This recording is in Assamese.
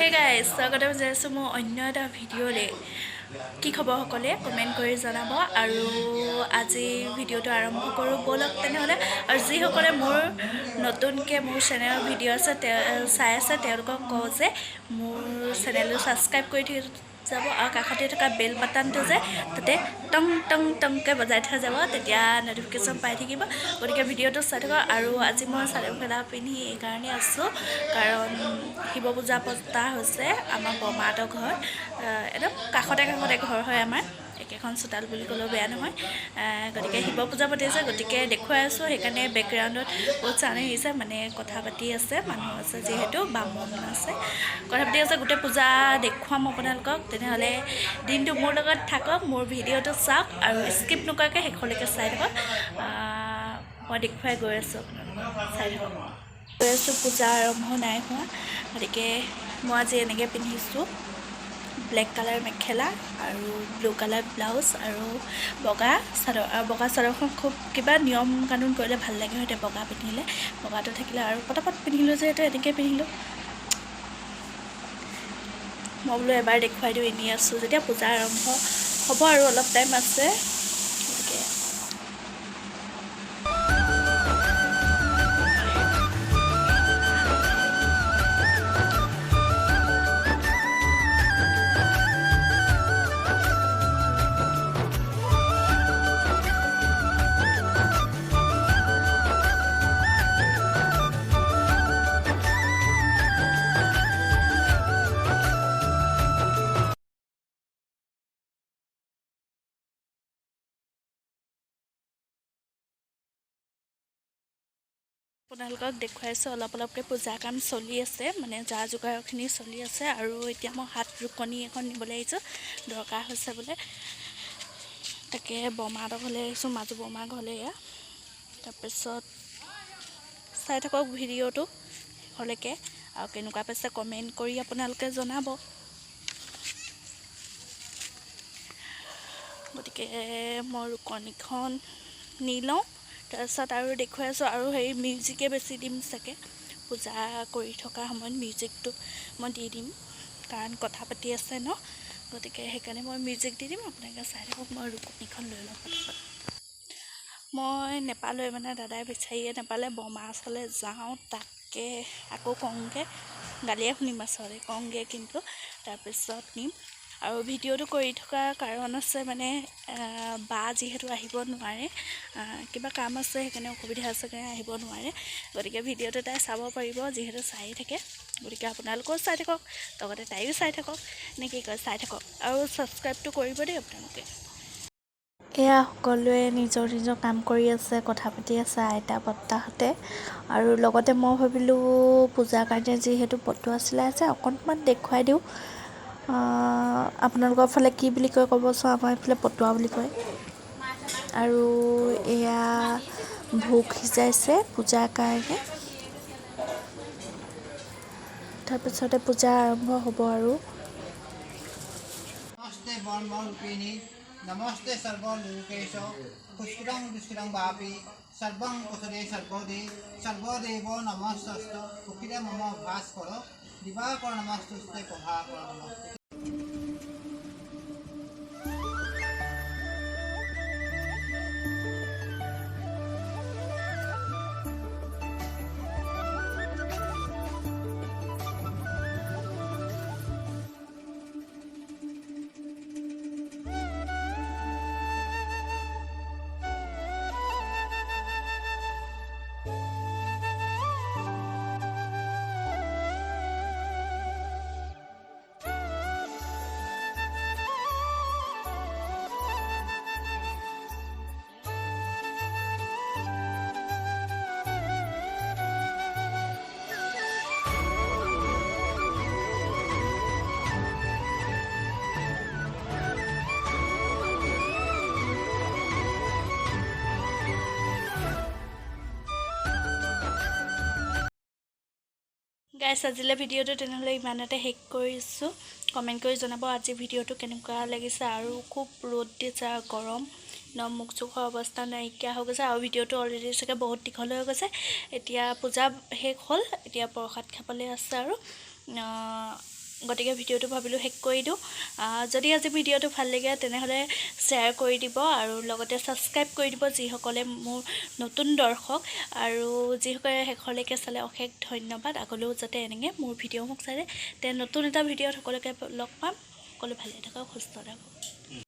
Hey guys, স্বাগতম জনাইছোঁ মোৰ অন্য এটা ভিডিঅ'লৈ। কি খবৰ সকলে কমেন্ট কৰি জনাব আৰু আজি ভিডিঅ'টো আৰম্ভ কৰোঁ বলক তেনেহ'লে। আৰু যিসকলে মোৰ নতুনকৈ মোৰ চেনেলৰ ভিডিঅ' আছে চাই আছে তেওঁলোকক কওঁ যে মোৰ চেনেলটো ছাবস্ক্ৰাইব কৰি থৈ যাব আৰু কাষতে থকা বেল বাটনটো যে তাতে টং টং টংকৈ বজাই থৈ যাব, তেতিয়া ন'টিফিকেশ্যন পাই থাকিব। গতিকে ভিডিঅ'টো চাই থাকক। আৰু আজি মই চাদৰ মেখেলা পিন্ধি এইকাৰণে আছোঁ কাৰণ শিৱ পূজা পতা হৈছে আমাৰ বৰমাহঁতৰ ঘৰ, একদম কাষতে ঘৰ হয় আমাৰ, একেখন চোতাল বুলি ক'লেও বেয়া নহয়। গতিকে শিৱ পূজা পাতিছে, গতিকে দেখুৱাই আছোঁ। সেইকাৰণে বেকগ্ৰাউণ্ডত বহুত চাউণ্ড আহিছে, মানে কথা পাতি আছে, মানুহ আছে, যিহেতু বামুণ আছে, কথা পাতি আছে। গোটেই পূজা দেখুৱাম আপোনালোকক। তেনেহ'লে দিনটো মোৰ লগত থাকক, মোৰ ভিডিঅ'টো চাওক আৰু স্কিপ নকৰাকৈ শেষলৈকে চাই থাকক। মই দেখুৱাই গৈ আছোঁ, আপোনালোকক চাই থাকক। গৈ আছোঁ, পূজা আৰম্ভ নাই হোৱা, গতিকে মই আজি এনেকৈ পিন্ধিছোঁ ব্লেক কালাৰ মেখেলা আৰু ব্লু কালাৰ ব্লাউজ আৰু বগা চাদৰ। আৰু বগা চাদৰখন খুব কিবা নিয়ম কানুন কৰিলে ভাল লাগে হয়, বগা পিন্ধিলে, বগাটো থাকিলে আৰু পটাপট পিন্ধিলোঁ যিহেতু এনেকৈ পিন্ধিলোঁ। মই বোলো এবাৰ দেখুৱাই দিওঁ, এনেই আছোঁ যেতিয়া, পূজা আৰম্ভ হ'ব আৰু অলপ টাইম আছে। গতিকে আপোনালোকক দেখুৱাইছোঁ, অলপকৈ পূজাৰ কাম চলি আছে, মানে যা যোগাৰখিনি চলি আছে। আৰু এতিয়া মই হাত ৰুকনি এখন নিবলৈ আহিছোঁ, দৰকাৰ হৈছে বোলে, তাকে বৰমাহঁতৰ ঘৰলৈ আহিছোঁ, মাজু বৰমাৰ ঘৰলৈ। এয়া তাৰপিছত চাই থাকক ভিডিঅ'টো শেষলৈকে, আৰু কেনেকুৱা পাইছে কমেণ্ট কৰি আপোনালোকে জনাব। গতিকে মই ৰুকনিখন নি লওঁ, তাৰপিছত আৰু দেখুৱাই আছোঁ। আৰু হেৰি মিউজিকে বেছি দিম চাগে, পূজা কৰি থকা সময়ত মিউজিকটো মই দি দিম, কাৰণ কথা পাতি আছে ন, গতিকে সেইকাৰণে মই মিউজিক দি দিম। আপোনালোকে চাই থাকক। মই ৰুকনিখন লৈ লওঁ পটাপট। মই নেপালৈ, মানে দাদাই বিচাৰিয়ে নেপালে, বৰমাৰ ওচৰলৈ যাওঁ, তাকে আকৌ কওঁগৈ, গালিয়ে শুনিম আচলতে, কওঁগৈ কিন্তু তাৰপিছত নিম। আৰু ভিডিঅ'টো কৰি থকা কাৰণ আছে, মানে বা যিহেতু আহিব নোৱাৰে, কিবা কাম আছে, সেইকাৰণে অসুবিধা আছে, কাৰণে আহিব নোৱাৰে। গতিকে ভিডিঅ'টো তাই চাব পাৰিব, যিহেতু চায়ে থাকে। গতিকে আপোনালোকেও চাই থাকক, লগতে তাইও চাই থাকক, নে কি কয়, চাই থাকক আৰু ছাবস্ক্ৰাইবটো কৰিব দেই আপোনালোকে। এয়া সকলোৱে নিজৰ নিজৰ কাম কৰি আছে, কথা পাতি আছে, আইতা বৰ্তাহঁতে। আৰু লগতে মই ভাবিলোঁ পূজাৰ কাৰণে যিহেতু পটুৱা চিলাই আছে, অকণমান দেখুৱাই দিওঁ। আপোনালোকৰ ফালে কি বুলি কয় ক'বচোন, আমাৰ এইফালে পটুৱা বুলি কয়। আৰু এয়া ভোগ সিজাইছে পূজাৰ কাৰণে, তাৰপিছতে পূজা আৰম্ভ হ'ব। আৰু नमस्ते वर्णरूपिणी नमस्ते सर्वलोकेशो पुष्टिरं दुष्टिरं वापि सर्वं कुशले सर्वदेवो नमस्तस्तु कुकिले मम भास्कर दिवाकर नमस्तुस्ते प्रभाकर नमस्ते। গাইছ, আজিলৈ ভিডিঅ'টো তেনেহ'লে ইমানতে শেষ কৰিছোঁ। কমেণ্ট কৰি জনাব আজি ভিডিঅ'টো কেনেকুৱা লাগিছে। আৰু খুব ৰ'দ দিছে আৰু গৰম, একদম মুখ চুখৰ অৱস্থা নাইকিয়া হৈ গৈছে। আৰু ভিডিঅ'টো অলৰেডি চাগে বহুত দীঘল হৈ গৈছে। এতিয়া পূজা শেষ হ'ল, এতিয়া প্ৰসাদ খাবলৈ আছে। আৰু গতিকে ভিডিঅ'টো ভাবিলোঁ শেষ কৰি দিওঁ যদি আজি ভিডিঅ'টো ভাল লাগে তেনেহ'লে শ্বেয়াৰ কৰি দিব আৰু লগতে ছাবস্ক্ৰাইব কৰি দিব যিসকলে মোৰ নতুন দৰ্শক আৰু যিসকলে শেষলৈকে চালে অশেষ ধন্যবাদ আগলৈও যাতে এনেকৈ মোৰ ভিডিঅ'সমূহ চাই তে নতুন এটা ভিডিঅ'ত সকলোকে লগ পাম সকলো ভালে থাকক সুস্থ থাকক